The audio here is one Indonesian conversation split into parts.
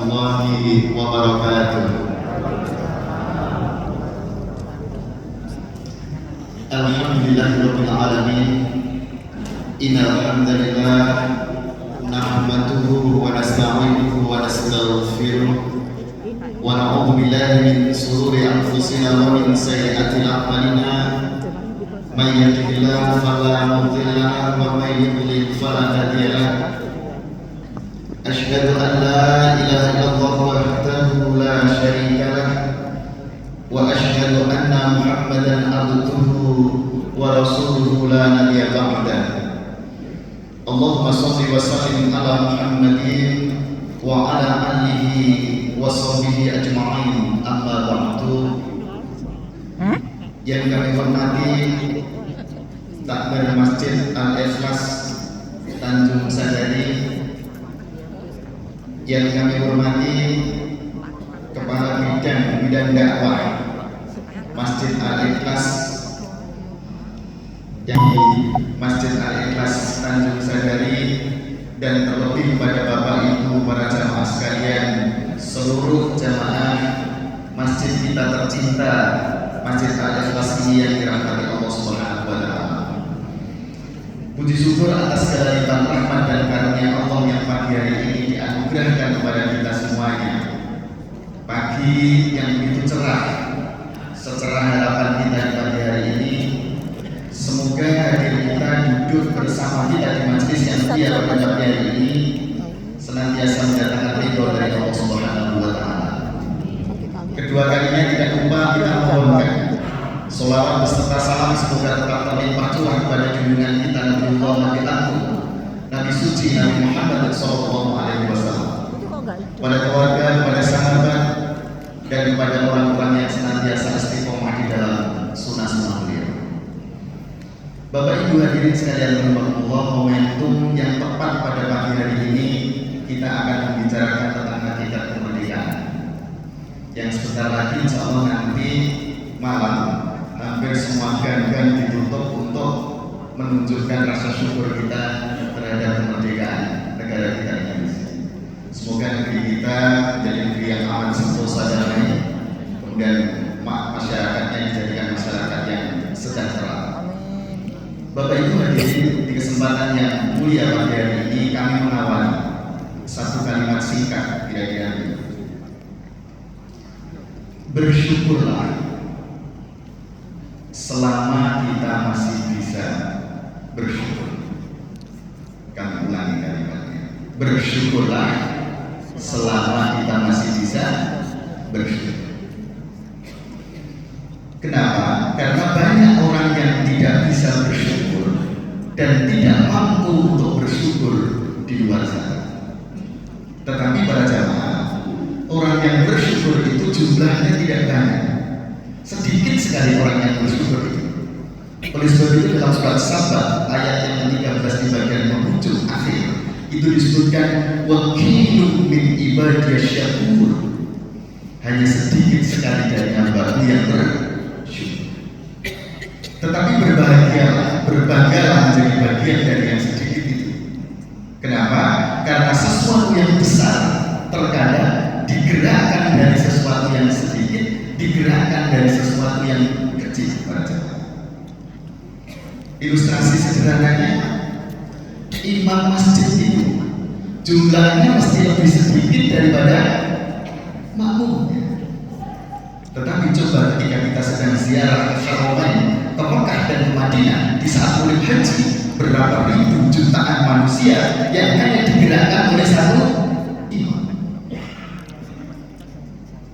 warahmatullahi wabarakatuh. Alhamdulillahirabbil alamin. Innal hamdalillah nahmaduhu wa nasta'inuhu wa nastaghfiruh wa na'udzu billahi min shururi anfusina wa min sayyiati a'malina. May yahdihillahu fala mudilla lahu wa may yudlil fala hadiya lahu. Asyhadu an la ilaha illallah wahdahu la syarika lah wa asyhadu anna Muhammadan abduhu wa rasuluhu la nabiyya ba'dah. Allahumma shalli wa sallim ala Muhammadin wa ala alihi wa sahbihi ajma'in, amma ba'du. Yang kami hormati takmir Masjid Al-Ikhlas Tanjung Sadari, yang kami hormati Kepala Bidang Dakwah Masjid Al-Ikhlas yang di Masjid Al-Ikhlas Tanjung Sadari, dan terlebih kepada Bapak Ibu para jamaah sekalian, seluruh jamaah masjid kita tercinta Masjid Al-Ikhlas ini yang dirahmati Allah Subhanahu wa taala. Puji syukur atas segala limpahan rahmat dan karunia Allah yang pagi hari ini dianugerahkan kepada kita semuanya. Pagi yang begitu cerah, secerah harapan kita di pagi hari ini. Semoga hadir kita duduk bersama kita di majelis yang mulia pada pagi hari ini senantiasa mendatangkan ridho dari Allah Subhanahu wa taala. Kedua kalinya tidak lupa kita mohonkan sholawat beserta salam semoga tetap terlimpah curah kepada junjungan kita Nabi Nabi suci Nabi Muhammad sallallahu alaihi wasallam, pada keluarga, kepada sahabat, dan kepada orang-orang yang senantiasa istiqomah di dalam sunnah beliau. Bapak Ibu hadirin sekalian rahimakumullah, momentum yang tepat pada pagi hari ini kita akan membicarakan tentang hakikat kemerdekaan yang sebentar lagi insya Allah nanti malam hampir semua gang-gang ditutup untuk menunjukkan rasa syukur kita terhadap kemerdekaan negara kita Indonesia. Semoga negeri kita menjadi negeri yang aman, sentosa, damai, kemudian masyarakatnya dijadikan masyarakat yang sejahtera. Bapak Ibu hadirin, di kesempatan yang mulia pada hari ini kami mengawali satu kalimat singkat kira-kira ini. Bersyukurlah selama kita masih bisa bersyukur. Kami ulangi kalimatnya. Bersyukurlah selama kita masih bisa bersyukur. Kenapa? Karena banyak orang yang tidak bisa bersyukur dan tidak mampu untuk bersyukur di luar sana. Tetapi para jamaah, orang yang bersyukur itu jumlahnya tidak banyak. Sedikit sekali orang yang bersyukur itu. Oleh sebab itu dalam surat Sabat ayat yang ke-13 di bagian penghujung akhir itu disebutkan wakilun min ibadiyah syakur. Hanya sedikit sekali dari hamba yang bersyukur. Tetapi berbanggalah menjadi bagian dari yang sedikit itu. Kenapa? Karena sesuatu yang besar terkadang digerakkan dari sesuatu yang sedikit, digerakkan dari sesuatu yang kecil. Ilustrasi sederhananya, imam masjid itu jumlahnya mesti lebih sedikit daripada makmumnya. Tetapi coba ketika kita sedang ziarah ke Syaramain, ke Mekah dan ke Madinah di saat musim haji, berapa ribu jutaan manusia yang hanya digerakkan oleh satu imam.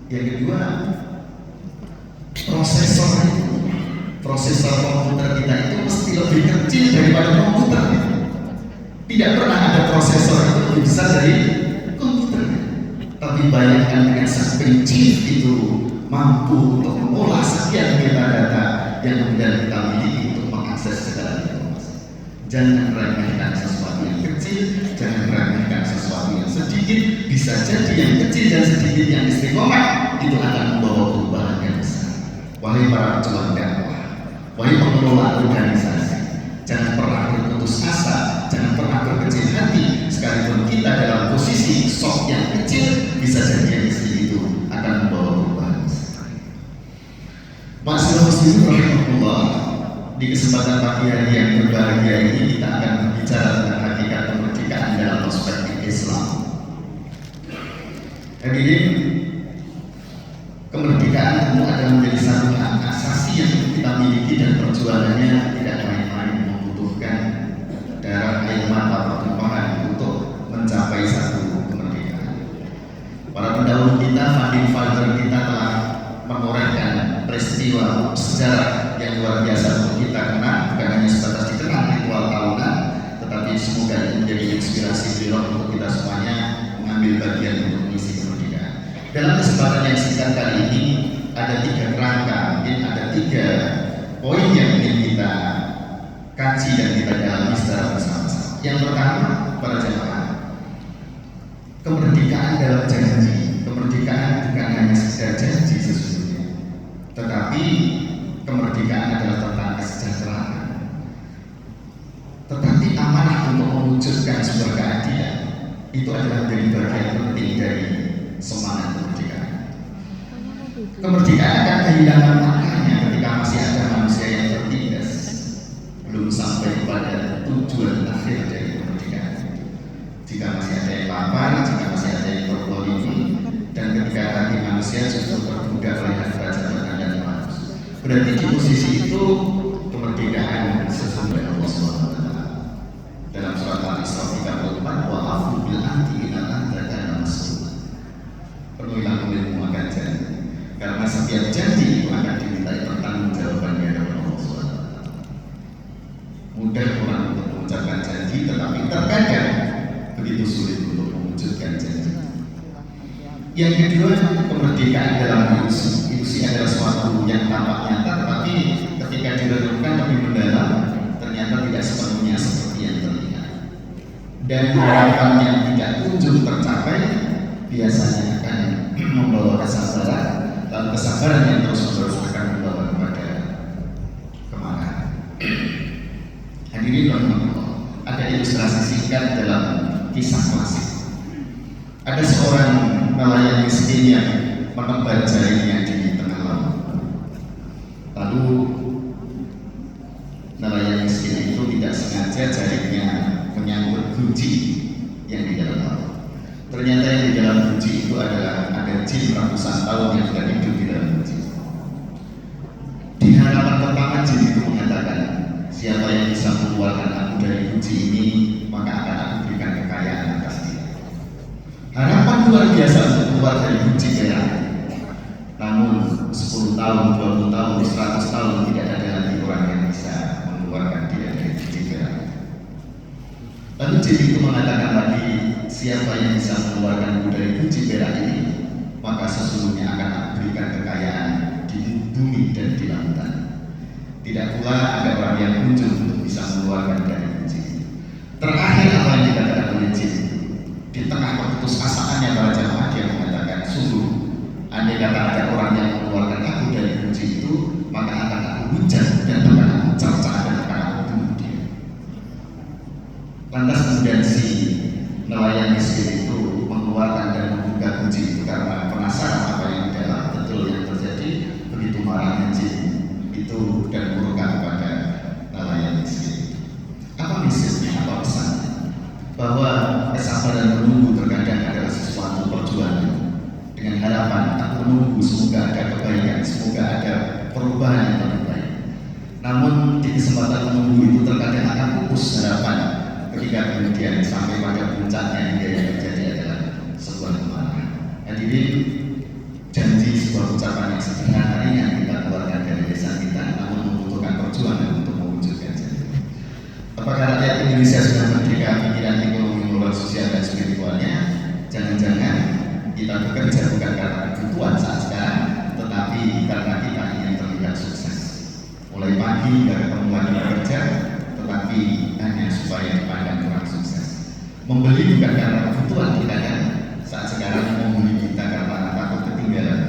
Yang kedua, prosesor komputer kita itu mesti lebih kecil daripada komputer. Tidak pernah ada prosesor itu lebih besar dari komputer. Tapi bayangkan dengan saking chip itu mampu untuk mengolah sekian metadata yang kemudian kita miliki untuk mengakses segala informasi. Jangan remehkan sesuatu yang kecil, jangan remehkan sesuatu yang sedikit. Bisa jadi yang kecil dan sedikit yang istiqomah itu akan membawa perubahan yang besar. Wahai para pejuang dakwah, wahai pengelola organisasi, jangan pernah berputus asa, jangan pernah berkecil hati. Sekalipun kita dalam posisi sok yang kecil, bisa muslimin rahimahullah, di kesempatan pagi hari yang berbahagia ini kita akan berbicara tentang hakikat kemerdekaan dalam perspektif Islam. Hadirin, kemerdekaan itu adalah menjadi satu hak asasi yang kita miliki dan perjuangannya tidak main-main, membutuhkan darah, air mata, pertumpahan untuk mencapai satu kemerdekaan. Para pendahulu kita, founding father kita telah menorehkan peristiwa sejarah yang luar biasa untuk kita kenang, bukan hanya sebatas dikenang ritual tahunan, tetapi semoga itu menjadi inspirasi beliau untuk kita semuanya mengambil bagian untuk misi kemerdekaan. Dalam kesempatan yang singkat kali ini ada 3 kerangka, mungkin ada 3 poin yang ingin kita kaji dan kita dalami secara bersama-sama. Yang pertama, para jemaah, kemerdekaan dalam janji. Kemerdekaan bukan hanya sekedar janji sesungguhnya, tetapi kemerdekaan adalah tentang kesejahteraan. Tetapi amanah untuk mewujudkan sebuah keadilan itu adalah menjadi bagian penting dari semangat kemerdekaan. Kemerdekaan akan kehilangan maknanya ketika masih ada manusia yang tertindas, belum sampai pada tujuan akhir dari kemerdekaan. Jika masih ada yang lapar, jika masih ada yang berpolitik, dan ketika hati manusia justru terbuka oleh hasrat dan nafsu, berarti di posisi itu kemerdekaan sesungguhnya Allah SWT. Dalam surat Al-Isra 34, wa'afu bil ahdi inal ahda kana mas'ula. Penuhilah komitmenmu akan janji, karena setiap janji itu akan dimintai pertanggungjawabannya dari Allah SWT. Mudah orang untuk mengucapkan janji, tetapi terkadang begitu sulit untuk mewujudkan janji. Yang kedua, kemerdekaan dalam ilusi. Ilusi adalah sesuatu yang tampak nyata, tetapi ketika direnungkan lebih mendalam, ternyata tidak sepenuhnya seperti yang terlihat. Dan harapan yang tidak kunjung tercapai biasanya akan membawa kesabaran, lalu kesabaran yang terus-menerus akan membawa kepada kemarahan. Hadirin rahimahullah, ada ilustrasi singkat dalam kisah klasik. Ada seorang nelayan miskin yang menebar jaringnya di tengah laut. Lalu nelayan miskin itu tidak sengaja jaringnya menyangkut guci yang di dalam laut. Ternyata yang di dalam guci itu adalah ada jin ratusan tahun yang sudah hidup di dalam guci. Di harapan pertama jin itu mengatakan, siapa yang bisa mengeluarkan aku dari guci ini, maka akan aku berikan kekayaan atas dia. Harapan luar biasa untuk keluar dari guci perak. Namun 10 tahun, 20 tahun, 100 tahun tidak ada lagi orang yang bisa mengeluarkan dia dari guci perak. Lalu jin itu mengatakan lagi, siapa yang bisa mengeluarkan dari guci perak ini, maka sesungguhnya akan aku berikan kekayaan di bumi dan di lautan. Tidak pula ada orang yang muncul untuk bisa mengeluarkan dari guci. Terakhir apa yang dikatakan oleh jin? Di tengah keputusasaannya para jamaah, dia mengatakan, sungguh andai kata ada orang yang mengeluarkan aku dari guci itu, maka akan aku hujat dan akan aku cercah dan akan aku bunuh dia. Lantas kemudian si nelayan miskin itu mengeluarkan dan membuka guci itu karena penasaran apa yang di dalam. Betul yang terjadi, begitu marahnya jin itu dan murka kepada nelayan miskin. Apa misinya, apa pesannya? Bahwa kesabaran menunggu terkadang adalah sesuatu perjuangan dengan harapan aku menunggu semoga ada kebaikan, semoga ada perubahan yang lebih baik. Namun di kesempatan menunggu itu terkadang akan pupus harapan ketika kemudian sampai pada puncaknya yang terjadi adalah sebuah kemarahan. Jadi janji sebuah ucapan yang sederhana yang kita keluarkan dari desa kita, namun membutuhkan perjuangan untuk mewujudkan janji. Apakah rakyat Indonesia sudah merdeka pikiran, ekonomi, moral, sosial dan spiritualnya? Jangan-jangan kita bekerja bukan karena kebutuhan saat sekarang, tetapi karena kita ingin terlihat sukses. Mulai pagi hingga ketemu lagi bekerja, tetapi hanya supaya dipandang kurang sukses. Membeli bukan karena kebutuhan kita kan, saat sekarang membeli kita karena takut ketinggalan.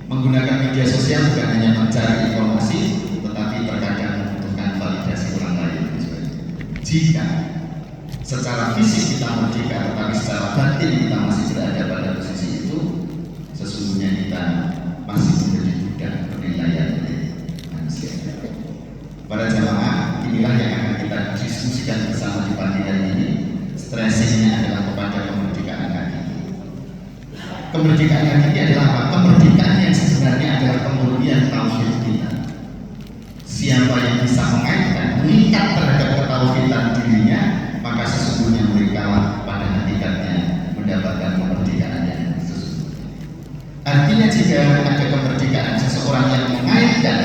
Menggunakan media sosial bukan hanya mencari informasi, tetapi terkadang membutuhkan validasi orang lain. Jika secara fisik kita merdeka, tetapi secara batin kita masih berada pada posisi itu, sesungguhnya kita masih menjadi budak penilaian. kemerdekaan hakiki adalah apa? Kemerdekaan yang sebenarnya adalah kemurnian tauhid kita. Siapa yang bisa mengaitkan, mengikat terhadap ketauhidan dirinya, maka sesungguhnya mereka lah pada hakikatnya mendapatkan kemerdekaan yang sesungguhnya. Artinya jika ada kemerdekaan seseorang yang mengaitkan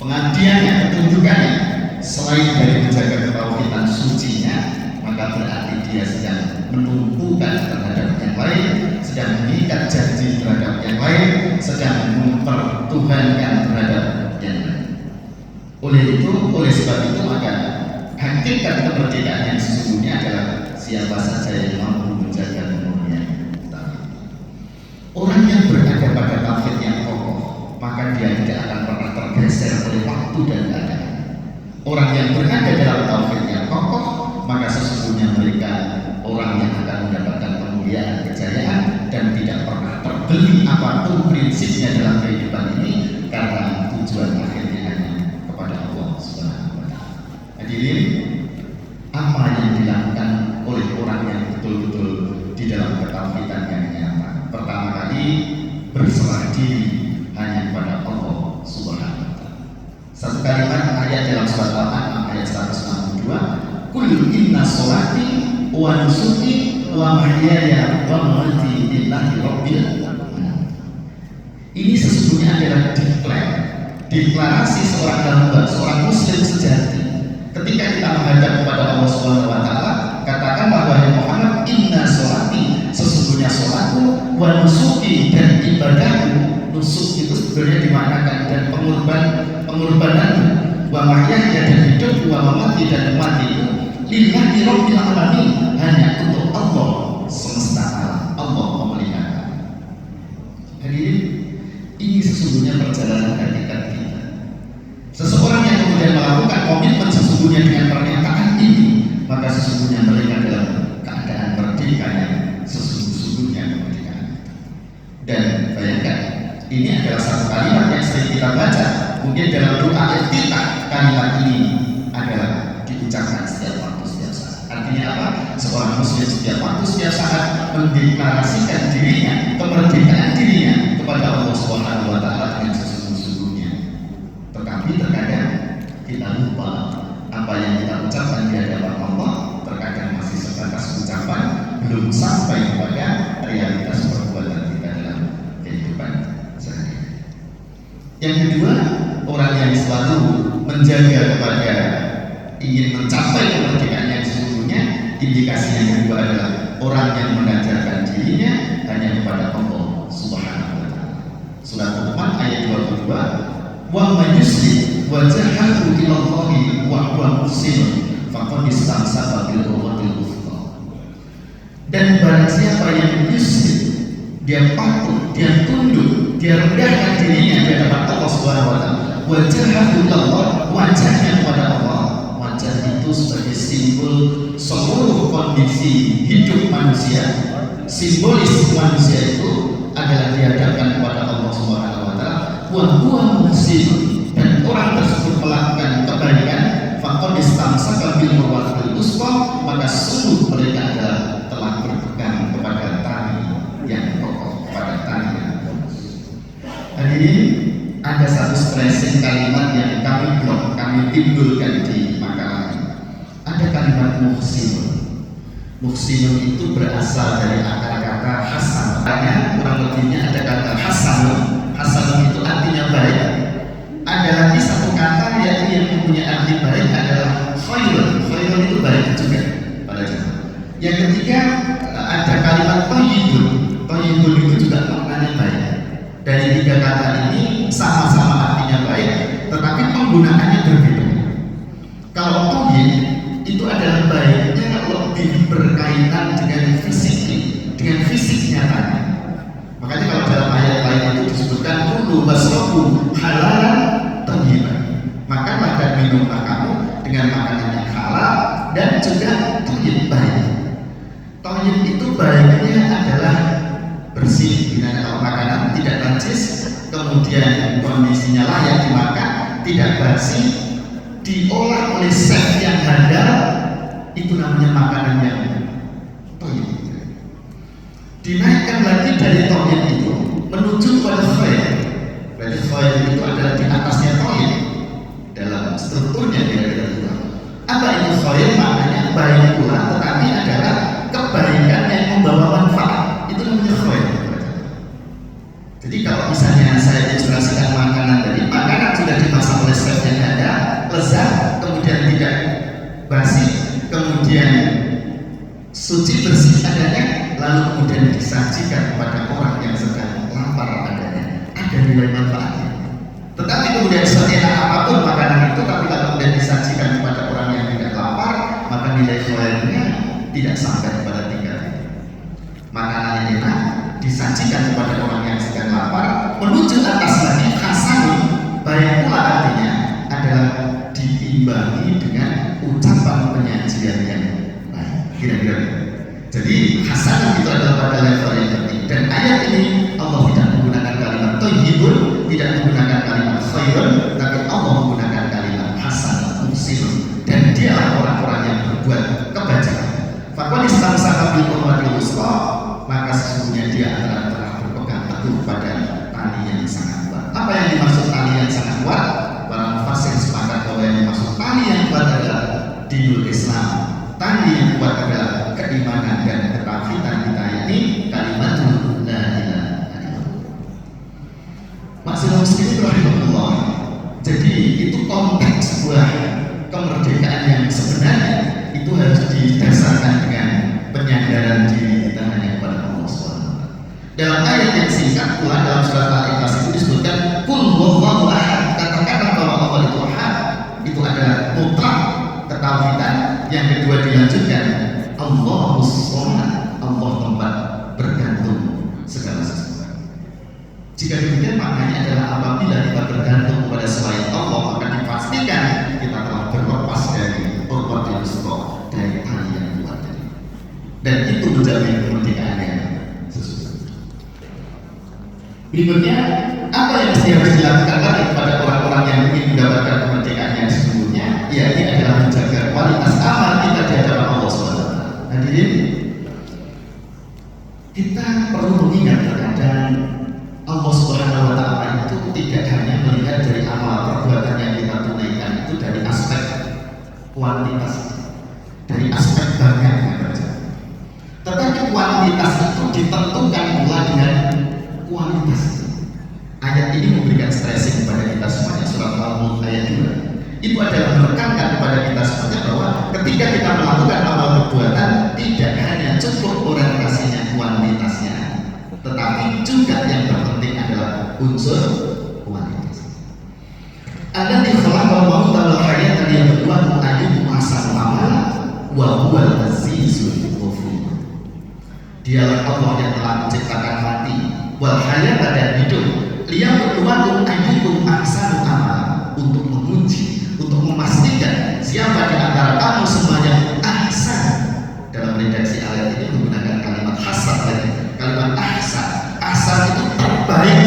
pengabdiannya, ketundukannya selain dari menjaga ketauhidan sucinya, maka berarti dia sedang menumpukan terhadap yang lain, sedang mengikat janji terhadap yang lain, sedang mempertuhankan terhadap yang lain. Oleh sebab itu maka hakikat kemerdekaan yang sesungguhnya adalah siapa saja yang mampu menjaga kemurnian tauhid. Orang yang berada pada tauhid yang kokoh, maka dia tidak akan pernah tergeser oleh waktu dan keadaan. Orang yang berada dalam tauhid yang kokoh, maka sesungguhnya mereka orang yang akan mendapatkan kemuliaan, kejayaan, dan tidak pernah terbeli apapun prinsipnya dalam kehidupan ini, karena tujuan akhirnya hanya kepada Allah Subhanahu wa Ta'ala. Hadirin, apa yang dilakukan oleh orang yang betul-betul di dalam ketauhidan yang nyata? Pertama kali berserah diri hanya kepada Allah Subhanahu wa Ta'ala. Satu kalimat ayat dalam surat Al-An'am ayat 162, Qul inna sholati wa nusuki wa mahyaya wa mamati lillahi rabbil alamin. Ini sesungguhnya adalah deklarasi seorang hamba, seorang muslim sejati. Ketika kita menghadap kepada Allah Subhanahu wa Ta'ala, katakanlah wahai Muhammad, inna sholati, sesungguhnya sholatku, wa nusuki, dan ibadahku. Nusuk itu sebenarnya dimaknakan dan pengorbananku, wa mahyaya, dan hidupku, wa mamati, dan matiku, lillahi rabbil alamin, hanya untuk Allah semesta alam, Allah pemelihara. Hadirin, ini sesungguhnya perjalanan hakikat kita. Seseorang yang kemudian melakukan komitmen sesungguhnya dengan pernyataan ini, maka sesungguhnya mereka dalam keadaan merdeka yang sesungguhnya kemerdekaan. Dan bayangkan, ini adalah satu kalimat yang sering kita baca. Mungkin dalam doa iftitah, kalimat ini adalah diucapkan setiap waktu, setiap saat. Artinya apa? Seorang muslim setiap waktu, setiap saat mendeklarasikan dirinya, kemerdekaan dirinya kepada Allah Subhanahu wa Ta'ala dengan sesungguhnya. Tetapi terkadang kita lupa apa yang kita ucapkan di hadapan Allah, terkadang masih sebatas ucapan, belum sampai kepada realitas perbuatan kita dalam kehidupan sehari-hari. Yang kedua, orang yang selalu menjaga kepada ingin mencapai kemerdekaan yang sesungguhnya, indikasi yang kedua adalah orang yang mengajarkan dirinya hanya kepada Allah Subhanahu wa Ta'ala. Surat Luqman ayat 22, wa may yuslim wajhahu ila Allahi wa huwa muhsin faqad istamsaka bil urwatil wuthqa. Dan barang siapa yang yuslim, dia patuh, dia tunduk, dia rendahkan dirinya di hadapan Allah Subhanahu wa Ta'ala, wajhahu ila Allah, wajahnya kepada Allah. Wajah itu sebagai simbol seluruh kondisi hidup manusia. Simbolis manusia itu adalah dihadapkan kepada Allah Subhanahu wa Ta'ala, wa huwa muhsin, dan orang tersebut melakukan kebaikan, faqad istamsaka bil urwatil wuthqa, maka sungguh mereka adalah telah berpegang kepada tali yang kokoh, pada tali yang lurus. Hadirin, ada satu stressing kalimat yang kami timbulkan di makalah ini. Ada kalimat muhsinun. Muhsinun itu berasal dari akar kata hasan. Kurang lebihnya ada kata hasanun. Hasanun itu artinya baik. Ada lagi satu kata yaitu yang mempunyai arti baik adalah khairun. Khairun itu baik juga pada jemaah. Yang ketiga ada kalimat thayyibun. Thayyibun itu juga maknanya baik. Dari tiga kata ini sama-sama artinya baik, tetapi penggunaannya berbeda. Kalau thayyib itu adalah baiknya lebih berkaitan dengan fisik nyatanya. Makanya kalau dalam ayat lain itu disebutkan kulu wasrobu halalan thayyiban. Makanlah dan minumlah kamu dengan makanan yang halal dan juga thayyib, baik. Thayyib itu baiknya adalah bersih, dimana kalau makanan tidak najis, kemudian kondisinya layak dimakan, tidak basi, diolah oleh chef yang handal, itu namanya makanan yang thayyib. Dinaikkan lagi dari tauhid itu menuju kepada khair. Berarti khair itu adalah di atasnya tauhid dalam strukturnya kira-kira itu. Apa itu khair? Maknanya baik pula, tetapi adalah kebaikan yang membawa manfaat. Itu namanya khair. Jadi kalau misalnya saya ilustrasikan makanan tadi, makanan sudah dimasak oleh chef yang ada, lezat, kemudian tidak basi, kemudian suci bersih adanya, lalu kemudian disajikan kepada orang yang sedang lapar adanya, ada nilai manfaatnya. Tetapi kemudian seenak apapun makanan itu, tapi kalau kemudian disajikan kepada orang yang tidak lapar, maka nilai khairnya tidak sampai kepada tingkat itu. Makanan yang enak disajikan kepada orang yang sedang lapar, menuju atas lagi hasanun, baik pula artinya adalah diimbangi dengan ucapan penyajian yang baik. Kira-kira. Jadi hasanun itu adalah pada level yang penting. Dan ayat ini Allah tidak menggunakan kalimat thayyibun, tidak menggunakan kalimat khairun, tapi Allah menggunakan kalimat hasan, muhsinun. Dan dialah orang-orang yang berbuat kebajikan. Faqad istamsaka bil urwatil wuthqa, maka sesungguhnya dia telah berpegang teguh pada tali yang sangat kuat. Apa yang dimaksud tali yang sangat kuat? Para mufassir sepakat bahwa yang dimaksud tali yang kuat adalah dinul Islam. Tali yang kuat adalah keimanan dan ketauhidan kita, ini kalimat la ilaha illallah. Maksudnya muslimin rahimahullah. Jadi itu konteks sebuah kemerdekaan yang sebenarnya itu harus didasarkan dengan penyadaran diri kita hanya kepada Allah SWT. Dalam ayat yang singkat pula dalam surat Al-Ikhlas itu disebutkan Qul huwallahu ahad, katakanlah bahwa Allah itu ahad, itu adalah mutlak ketauhidan. Yang kedua dilanjutkan Allahus Shomad, Allah tempat bergantung segala sesuatu. Jika demikian maknanya adalah apabila kita bergantung kepada selain Allah, maka dipastikan kita telah berlepas dari urwatil wuthqa, dari tali yang kuat tadi. Dan itu menjamin kemerdekaan yang sesungguhnya. Berikutnya, apa yang harus dilakukan lagi kepada orang-orang yang ingin mendapatkan kemerdekaan yang sesungguhnya? Ya, ini adalah menjaga kualitas amal kita di hadapan Allah SWT. Hadirin, kita perlu mengingat terkadang Allah Subhanahu wa Ta'ala itu tidak hanya melihat dari amal perbuatan yang kita tunaikan itu dari aspek kuantitas, dari aspek banyaknya kerja. Tetapi kuantitas itu ditentukan pula dengan kualitas. Ayat ini memberikan stressing kepada kita semuanya. Surat Al-Mulk ayat 2 itu adalah menekankan kepada kita semuanya bahwa ketika kita melakukan amal perbuatan, tidak hanya cukup orientasinya kuantitasnya, tetapi juga yang terpenting adalah unsur kualitas. Alladzi khalaqal mauta wal hayata liyabluwakum ayyukum ahsanu amala wa huwal azizul ghafur. Dialah Allah yang telah menciptakan mati wal hayata dan hidup, liyabluwakum ayyukum ahsanu amala, untuk menguji, untuk memastikan siapa di antara kamu semua yang ahsan. Dalam redaksi ayat ini menggunakan kalimat hasan lagi, kalimat ahsan. Ahsan itu terbaik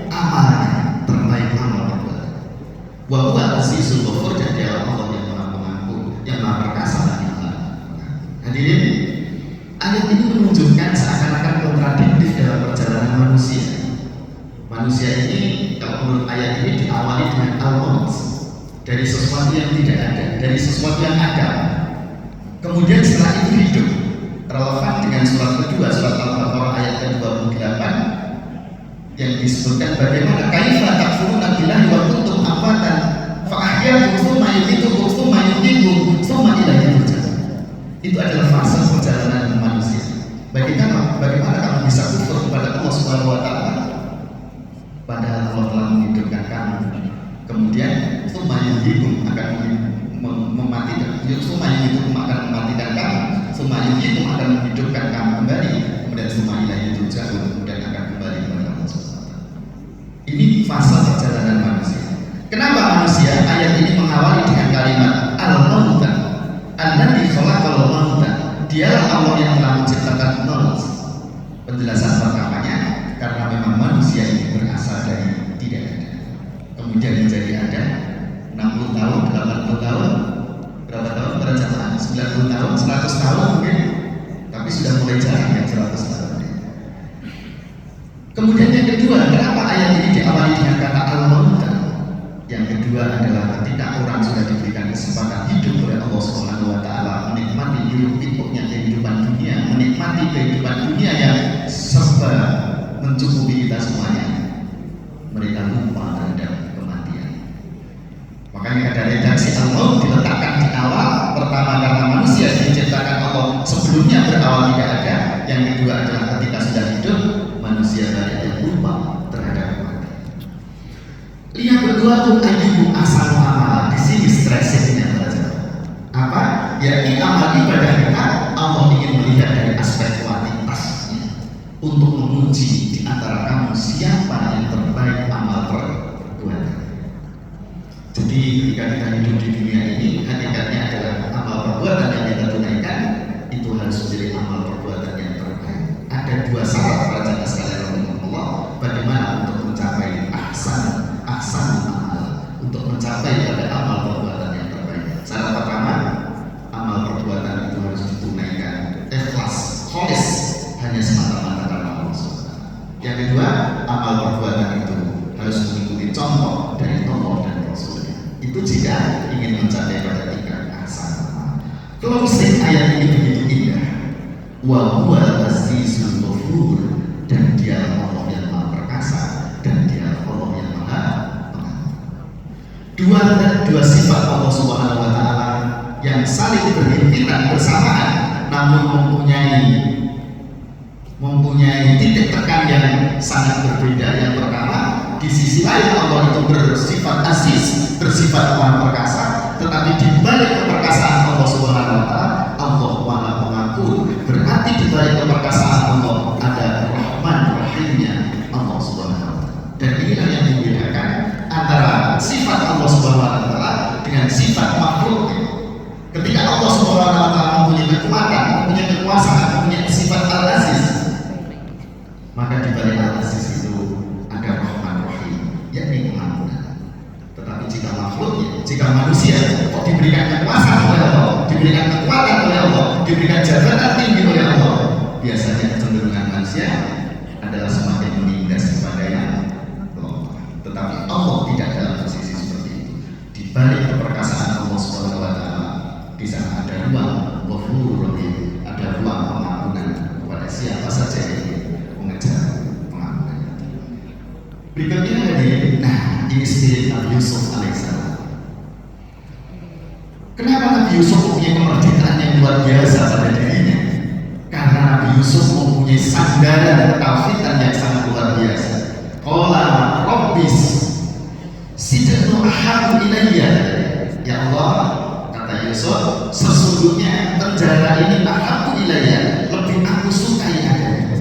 amalnya, terbaik amal perbuatan. Wa huwa azizul ghafur, dan dialah Allah yang Maha Pengampun, yang Maha Perkasa dan yang Maha. Hadirin, ayat ini menunjukkan seakan-akan kontradiktif dalam perjalanan manusia. Manusia ini, kalau menurut ayat ini, diawali dengan al-maut, dari sesuatu yang tidak ada, dari sesuatu yang ada. Kemudian setelah itu hidup. Relevan dengan surat kedua, surat Al-Baqarah ayat ke-28 yang disebutkan bagaimana kaifa takfuruna billahi wa kuntum amwatan fa ahyaakum tsumma yumitukum tsumma yuhyikum tsumma ilaihi turja'un. Itu adalah fase perjalanan manusia. Bagaimana kamu bisa kufur kepada Allah Subhanahu wa Ta'ala padahal Allah telah menghidupkan kamu, kemudian tsumma yuhyikum akan mematikan, tsumma yuhyikum akan mematikan kamu, tsumma yuhyikum akan menghidupkan kamu kembali, kemudian tsumma ilaihi turja'un, kemudian akan kembali kepada Allah Subhanahu wa Ta'ala. Ini fase perjalanan manusia. Kenapa manusia? Ayat ini mengawali dengan kalimat al-mauta, alladzi khalaqal mauta. Dialah Allah yang telah menciptakan maut. Penjelasan pertamanya karena memang manusia ini berasal dari tidak ada, kemudian menjadi ada. 60 tahun, 80 tahun, berapa tahun pada jamaah? 90 tahun, 100 tahun mungkin, tapi sudah mulai jarang yang 100 tahun. Kemudian yang kedua, kenapa ayat ini diawali dengan kata al-mauta? Yang kedua adalah ketika orang sudah diberikan kesempatan hidup oleh Allah Subhanahu wa taala, menikmati hidup pikuknya kehidupan dunia, menikmati kehidupan dunia yang serba mencukupi kita semuanya, mereka lupa terhadap kematian. Makanya ada redaksi al-maut diletakkan di awal. Pertama karena manusia diciptakan Allah sebelumnya berawal tidak ada. Yang kedua adalah ketika sudah hidup manusia banyak lupa terhadap kematian. Yang kedua ayyuhu asal amal. Di sini stressingnya belajar. Apa? Yakni amal ibadah kita Allah ingin melihat dari aspek kualitasnya untuk menguji di antara kamu siapa yang terbaik amal perbuatan. Jadi ketika kita hidup di dunia ini, hakikatnya adalah amal perbuatan yang kita tunaikan itu harus menjadi amal perbuatan yang terbaik. Ada dua syarat para jamaah sekalian rahimahullah bagaimana untuk mencapai ahsan amal, untuk mencapai pada amal perbuatan yang terbaik. Syarat pertama, amal perbuatan itu harus ditunaikan ikhlas, kholis, hanya semata-mata karena Allah SWT. Yang kedua, amal perbuatan itu harus mengikuti contoh dari Allah dan Rasulnya. Itu jika ingin mencapai pada tingkat ahsan amal. Closing ayat ini begitu indah. Wa huwal azizul ghafur, dan dia Allah yang Maha Perkasa dan dia Allah yang Maha Pengampun. Dua sifat Allah Subhanahu wa taala yang saling berhimpitan bersamaan namun mempunyai titik tekan yang sangat berbeda. Yang pertama, di sisi lain Allah itu bersifat aziz, bersifat Maha Perkasa, tetapi di balik keperkasaan Allah Subhanahu wa taala, Allah Maha Pengampun. Berarti di balik keperkasaan Allah ada Rahman Rahimnya Allah Subhanahu wa taala. Dan inilah yang membedakan antara sifat Allah Subhanahu wa taala dengan sifat makhluk. Ketika Allah Subhanahu wa taala mempunyai kekuatan, mempunyai kekuasaan, mempunyai sifat Al-Aziz, maka di balik Al-Aziz itu ada Rahman Rahim, yakni pengampunan. Tetapi jika makhluknya, jika manusia kok diberikan kekuasaan oleh Allah, diberikan kekuatan oleh Allah, diberikan jabatan tinggi oleh Allah, biasanya kecenderungan manusia adalah semakin menindas kepada yang lemah. Tetapi Allah tidak dalam posisi seperti itu. Di balik keperkasaan Allah Subhanahu wa taala, di sana ada ruang ghafurur rahim, ada ruang pengampunan kepada siapa saja yang mengejar pengampunan. Berikutnya hadirin, nah ini spirit Nabi Yusuf alaihissalam. Kenapa Nabi Yusuf mempunyai kemerdekaan yang luar biasa pada dirinya? Karena Nabi Yusuf mempunyai sandaran tauhidan yang sangat luar biasa. Qala Rabbis sidqu ahabbu ilayya. Ya Allah, kata Yusuf, sesungguhnya penjara ini ahabbu ilayya, lebih aku sukai adanya.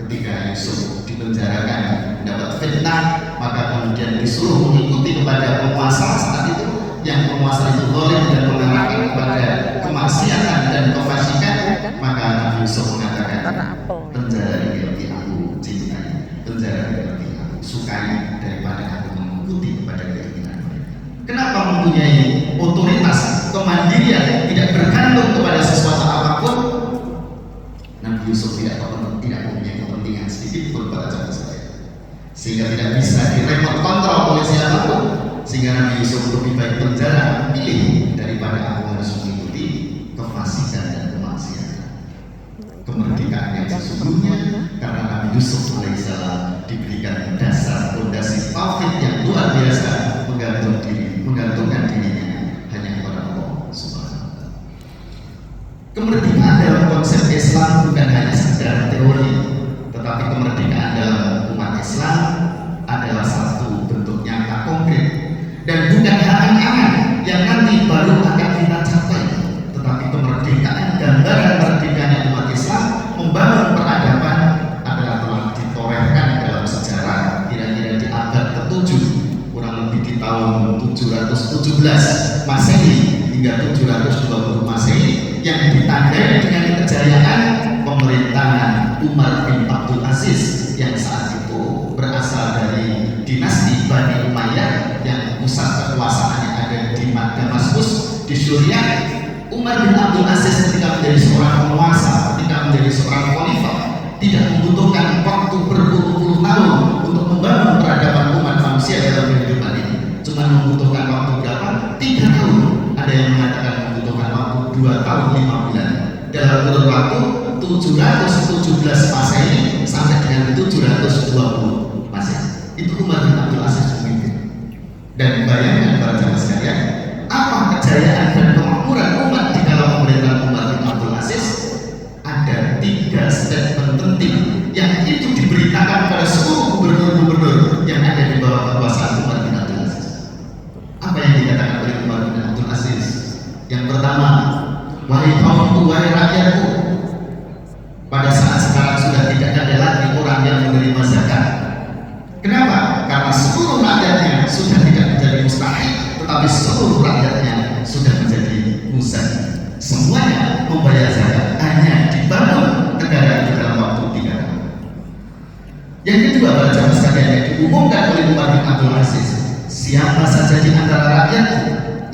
Ketika Yusuf dipenjarakan mendapat fitnah, maka kemudian disuruh mengikuti kepada penguasa saat itu, yang penguasa itu boleh dan mengarahkan kepada kemaksiatan dan kefasikan, maka Nabi Yusuf mengatakan penjara ini lebih aku cintai, penjara ini lebih aku sukai daripada aku mengikuti kepada keinginan mereka. Kenapa mempunyai otoritas, kemandirian, tidak bergantung kepada sesuatu apapun? Nabi Yusuf tidak mempunyai kepentingan sedikit pun pada zaman saya, sehingga tidak bisa diremot kontrol oleh siapapun. Sehingga Nabi Yusuf lebih baik penjara pilih daripada aku harus mengikuti kefasikan dan kemaksiatan. Kemerdekaan yang sesungguhnya karena Nabi Yusuf alaihissalam diberikan dasar fondasi tauhid yang luar biasa, menggantungkan dirinya hanya kepada Allah Subhanahu wa taala. Kemerdekaan dalam konsep Islam bukan hanya sekedar teori, tetapi kemerdekaan dalam umat Islam adalah satu bentuk nyata konkret dan bukan angan-angan yang nanti baru akan kita capai, tetapi kemerdekaan, gambaran merdekanya umat Islam membangun peradaban adalah telah ditorehkan dalam sejarah kira-kira di abad ke-7, kurang lebih di tahun 717 Masehi hingga 720 Masehi, yang ditandai dengan kejayaan pemerintahan Umar bin Abdul Aziz yang saat itu berasal dari dinasti Bani Umayyah yang pusat kekuasaannya ada di Damaskus di Suriah. Umar bin Abdul Aziz ketika menjadi seorang penguasa, ketika menjadi seorang khalifah, tidak membutuhkan waktu berpuluh-puluh tahun cuma membutuhkan waktu berapa? 3 tahun. Ada yang mengatakan membutuhkan waktu 2 tahun 5 bulan. Dalam kurun waktu 717 Masehi sampai dengan 720 Masehi. Itu Umar bin Abdul Aziz memimpin. Dan bayangkan para jamaah sekalian, apa kejayaan dan kemakmuran umat di dalam pemerintahan Umar bin Abdul Aziz? Ada 3 statement penting yang itu diberitakan pada seluruh gubernur-gubernur yang ada di bawah kekuasaan Umar bin Abdul Aziz. Apa yang dikatakan oleh Umar bin Abdul Aziz? Yang pertama, wahai kaumku, wahai rakyatku, pada saat sekarang sudah tidak ada lagi orang yang menerima zakat. Kenapa? Karena seluruh rakyatnya sudah tidak menjadi mustahil, tetapi seluruh rakyatnya sudah menjadi mustahil. Semuanya membayar zakat, hanya dibangun negara di dalam waktu 3 tahun. Yang kedua, para jamaah sekalian, yang diumumkan oleh Umar bin Abdul Aziz, siapa saja di antara rakyatku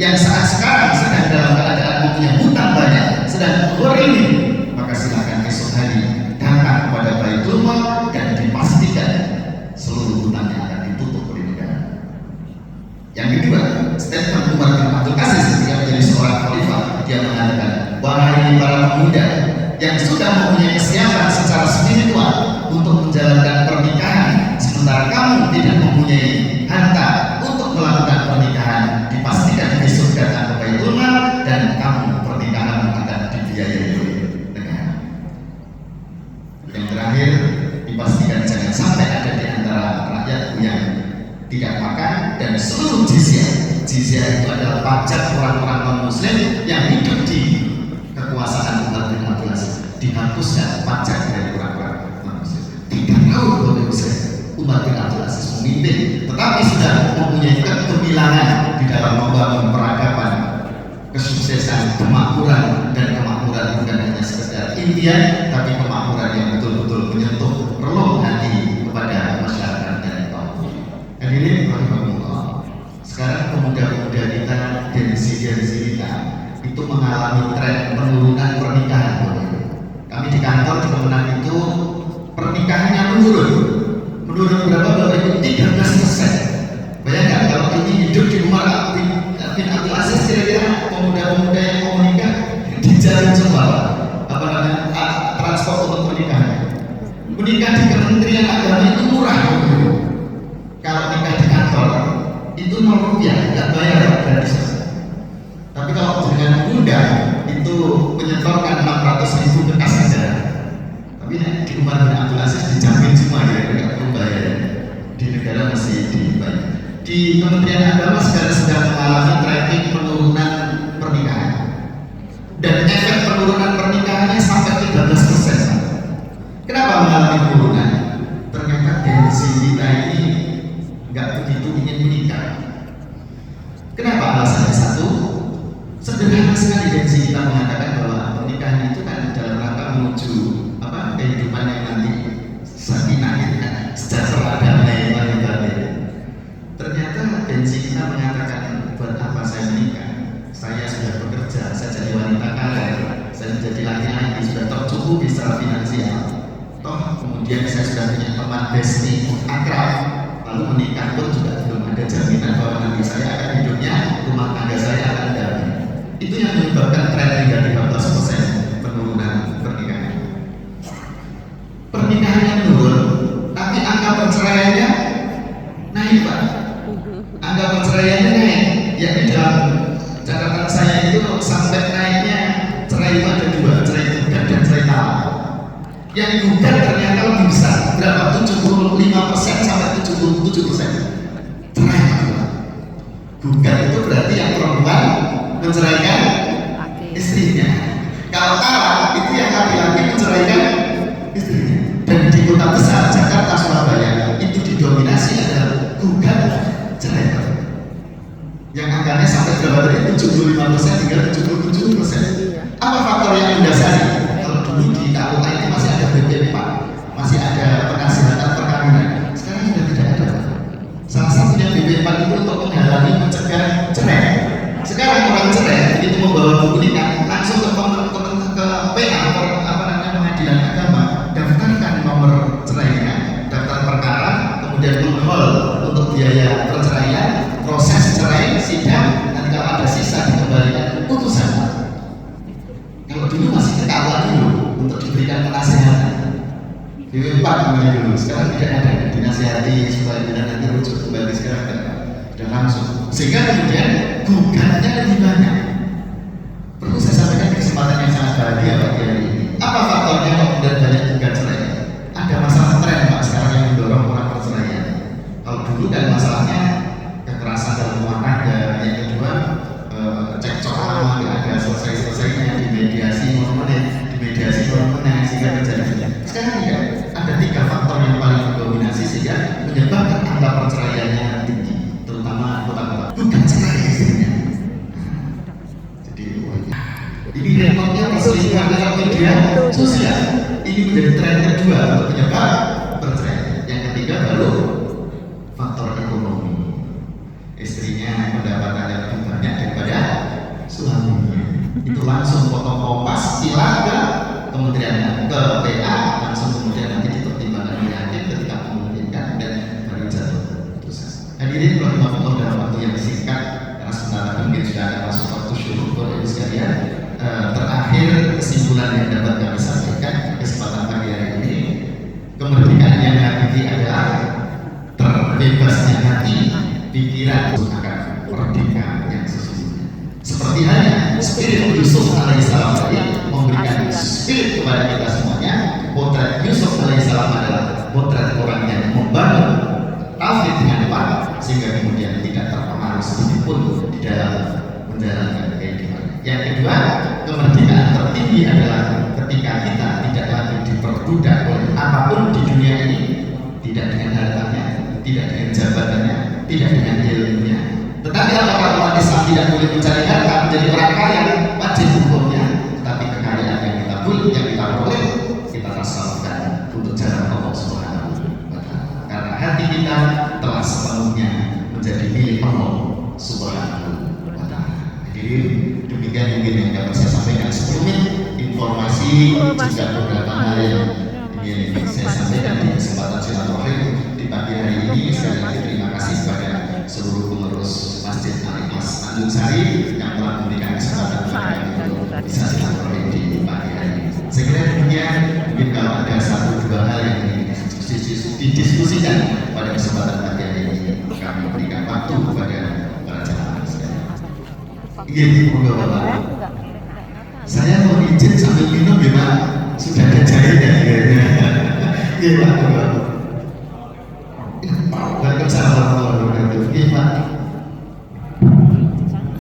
yang saat sekarang sedang dalam keadaan mempunyai hutang banyak, sedang ini, maka silakan esok hari datang kepada Baitul Mal dan dipastikan seluruh hutangnya akan ditutup oleh negara. Yang kedua, statement Umar bin Abdul Aziz ketika menjadi seorang khalifah, dia mengatakan, wahai para pemuda yang sudah mempunyai kesiapan secara spiritual untuk menjalankan pernikahan, sementara kamu tidak mempunyai harta untuk melakukan pernikahan, dipastikan besok datang ke Baitul Mal dan kamu pernikahan akan dibiayai oleh negara. Yang terakhir, dipastikan jangan sampai ada di antara rakyatku yang tidak makan, dan seluruh jizyah. Jizyah itu adalah pajak orang-orang non-muslim yang hidup di kekuasaan Umar bin Abdul Aziz, dihapuskan pajak dari orang-orang non-muslim. 3 tahun Umar bin Abdul Aziz memimpin, tetapi sudah mempunyai kegemilangan di dalam membangun peradaban, kesuksesan, kemakmuran, dan kemakmuran bukan hanya sekedar impian, tapi kemakmuran yang betul-betul menyentuh relung hati kepada masyarakat dan kaum. Hadirin rahimahullah, sekarang pemuda-pemuda kita, generasi kita itu mengalami tren penurunan pernikahan. Kami di kantor di Kemenang itu pernikahannya menurun berapa? Bapak Ibu? 13%. Bayangkan kalau ini hidup di Umar bin Abdul Aziz, kira-kira pemuda-pemuda yang mau menikah dijamin semua transport untuk pernikahan. Menikah di Kementerian Agama itu murah. Kalau nikah di kantor itu 0 rupiah, nggak bayar gratis. Tapi kalau dengan pemuda itu menyetorkan 600.000 ke kas saja. Tapi di Umar bin Abdul Aziz dijamin semua, ya, nggak perlu bayar. Di negara masih dibayar. Di Kementerian Agama sekarang sedang mengalami trending penurunan pernikahan, dan efek penurunan pernikahannya sampai 13%. Kenapa mengalami penurunan? Ternyata generasi kita ini nggak begitu ingin menikah. Kenapa? Alasannya satu, sederhana sekali. Generasi kita mengatakan bahwa pernikahan itu kan dalam rangka menuju kehidupan yang nanti sakinah, sejahtera, damai, bahagia. Ternyata generasi kita mengatakan, buat apa saya menikah? Saya sudah bekerja, saya jadi wanita kaya, saya menjadi laki-laki, sudah tercukupi secara finansial. Toh kemudian saya sudah punya teman bestie akrab, lalu menikah pun juga belum ada jaminan bahwa nanti saya akan hidupnya, rumah tangga saya akan damai. Itu yang menyebabkan tren hingga 15% penurunan pernikahan. Pernikahannya menurun, tapi angka perceraiannya naik, Pak. Angka perceraiannya naik, yakni dalam catatan saya itu sampai naiknya cerai itu ada 2, cerai gugat dan cerai talak. Yang gugat ternyata lebih besar, berapa? 75% sampai 77%. Cerai Pak. Gugat itu berarti yang perempuan menceraikan istrinya. Kalau talak itu yang laki-laki menceraikan istrinya. Dan di kota besar Jakarta, Surabaya itu didominasi adalah gugat cerai. Yang angkanya sampai berapa tadi? 75% hingga 77%. Apa faktor yang mendasari? Kalau dulu di KUA itu masih ada BP4, masih ada penasihatan perkawinan. Sekarang sudah tidak ada. Salah satunya BP4 itu untuk menghalangi mencegah cerai. Sekarang orang cerai itu membawa buku nikah langsung ke PA, pengadilan agama, daftarkan nomor cerainya, daftar perkara, kemudian menghol untuk biaya perceraian, proses cerai, sidang, nanti kalau ada sisa dikembalikan putusan. Kalau dulu masih ketahuan dulu untuk diberikan penasihat. Di Pak dulu, sekarang tidak ada dinasihati supaya tidak nanti rujuk kembali, sekarang sudah langsung. Sehingga kemudian gugatnya lebih banyak. Perlu saya sampaikan kesempatan yang sangat bahagia bagi hari ini. Apa faktornya kok kemudian banyak gugat cerai? Ada masalah tren Pak sekarang yang mendorong orang perceraian. Kalau dulu kan masalahnya kekerasan dalam rumah tangga, yang kedua cekcok lama tidak ada selesai-selesainya, dimediasi sehingga terjadi. Sekarang tidak, ada 3 faktor yang paling mendominasi sehingga menyebabkan angka perceraiannya tinggi, terutama kota-kota. Bukan cerai istrinya. Jadi ini repotnya perselingkuhan dalam media sosial. Ini menjadi tren kedua untuk penyebab perceraian. Yang ketiga baru faktor ekonomi. Istrinya pendapatannya lebih banyak daripada suaminya. Itu langsung potong kompas, silang ke kementerian, ke PA, langsung kemudian nanti dipertimbangkan oleh hakim ketika memungkinkan dan baru jatuh keputusan. Hadirin rahimahullah, dalam waktu yang singkat, karena sebentar lagi mungkin sudah akan masuk waktu syuruh Bapak Ibu sekalian. Terakhir kesimpulan yang dapat kami sampaikan kesempatan pagi hari ini, kemerdekaan yang hakiki adalah terbebasnya hati, pikiran akan merdeka yang sesungguhnya. Seperti halnya spirit Yusuf alaihissalam tadi memberikan spirit kepada kita semuanya. Potret Yusuf alaihissalam adalah potret orang yang membangun tauhid dengan kuat sehingga kemudian tidak terpengaruh sedikit pun di dalam menjalankan kehidupan. Yang kedua, kemerdekaan tertinggi adalah ketika kita tidak lagi diperbudak oleh apapun di dunia ini, tidak dengan hartanya, tidak dengan jabatannya, tidak dengan ilmunya. Tetapi apakah umat Islam tidak boleh mencari harta menjadi orang kaya, wajib hukumnya, tetapi kekayaan yang kita peroleh kita tasawufkan untuk jalan Allah Subhanahu wa Ta'ala. Karena hati kita telah sepenuhnya menjadi milik Allah Subhanahu wa Ta'ala. Jadi demikian mungkin yang dapat saya sampaikan sebelumnya. Informasi juga beberapa hal yang ingin saya sampaikan di kesempatan silaturahim di pagi hari ini. Sekali lagi terima kasih kepada seluruh pengurus Masjid Al-Ikhlas Tanjung Sari yang telah memberikan kesempatan kepada kami untuk bisa silaturahim di pagi hari ini. Saya kira demikian. Mungkin kalau ada 1-2 hal yang ingin didiskusikan pada kesempatan pagi hari ini, kami berikan waktu kepada para jamaah sekalian. Iya, monggo Bapak. Saya mau izin sambil minum ya Pak. Sudah ada jahitnya. Iya Pak.